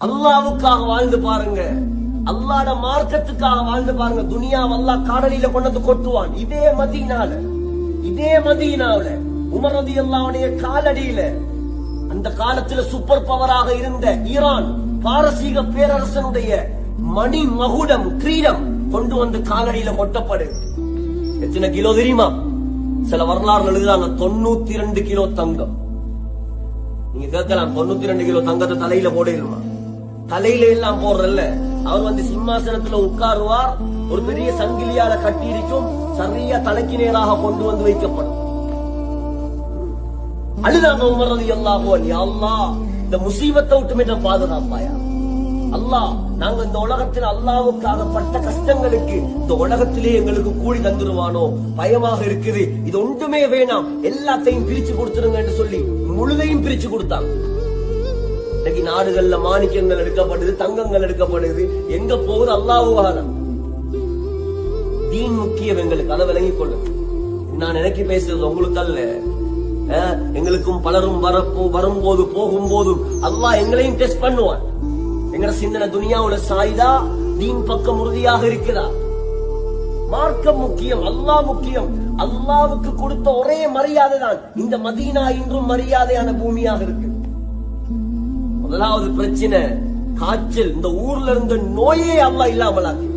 அல்லாவுக்காக வாழ்ந்து பாருங்க, அல்லாட மார்க்கத்துக்காக வாழ்ந்து பாருங்க. துனியா அல்லாஹ் காடலில கொண்டு கொட்டுவான். இதே மதீனாவுல உமர் ரலியல்லாஹு அன்ஹு காலடியில அந்த காலத்துல சூப்பர் பவராக இருந்த ஈரான் பாரசீக பேரரசனுடைய மணி மகுடம் கிரீடம் கொண்டு வந்து காலடியில கொட்டப்படுது. எத்தனை கிலோ தெரியுமா? சில வரலாறு எழுதுறாங்க 92 கிலோ தங்கம். நீங்க கேட்கலாம், 92 கிலோ தங்கத்தை தலையில போடுமா? தலையில எல்லாம் போடுறல்ல, அவர் வந்து சிம்மாசனத்துல உட்காருவார், ஒரு பெரிய சங்கிலியால கட்டி இருக்கும், சரியா தலைக்கு நேராக கொண்டு வந்து வைக்கப்படும். அழுதாங்க உமர் ரலியல்லாஹு அன்ஹு, யா அல்லாஹ் இந்த முசீபத்தை விட்டு பாதுகாப்பாயா அல்லாஹ். நாங்க இந்த உலகத்தில் அல்லாஹ்வுக்காக பட்ட கஷ்டங்களுக்கு இந்த உலகத்திலே எங்களுக்கு கூலி தந்துருவானோ பயமாக இருக்குது. இது ஒன்றுமே வேணாம், எல்லாத்தையும் பிரிச்சு கொடுத்துருங்க என்று சொல்லி முழுதையும் பிரிச்சு கொடுத்தாங்க. இன்னைக்கு நாடுகள்ல மாணிக்கங்கள் எடுக்கப்படுது, தங்கங்கள் எடுக்கப்படுது. எங்க போகுது? அல்லாஹ்வுக்காக. தீன் முக்கியம் எங்களுக்கு, அதை விளங்கிக் கொள்ளுங்க. நான் எனக்கு பேசுறது உங்களுக்கு அல்ல. எங்களுக்கும் பலரும் வரும்போது போகும்போதும் அல்லாஹ் எங்களையும் டெஸ்ட் பண்ணுவான். எங்கட சிந்தனை துனியாவுல சாயுதா, தீன் பக்கம் உறுதியாக இருக்கிறா? மார்க்கம் முக்கியம், அல்லாஹ் முக்கியம். அல்லாஹ்வுக்கு கொடுத்த ஒரே மரியாதை தான் இந்த மதீனா இன்றும் மரியாதையான பூமியாக இருக்கு. முதலாவது பிரச்சனை காய்ச்சல். இந்த ஊர்ல இருந்த நோயே அல்லாஹ் இல்லாமலாக்கு.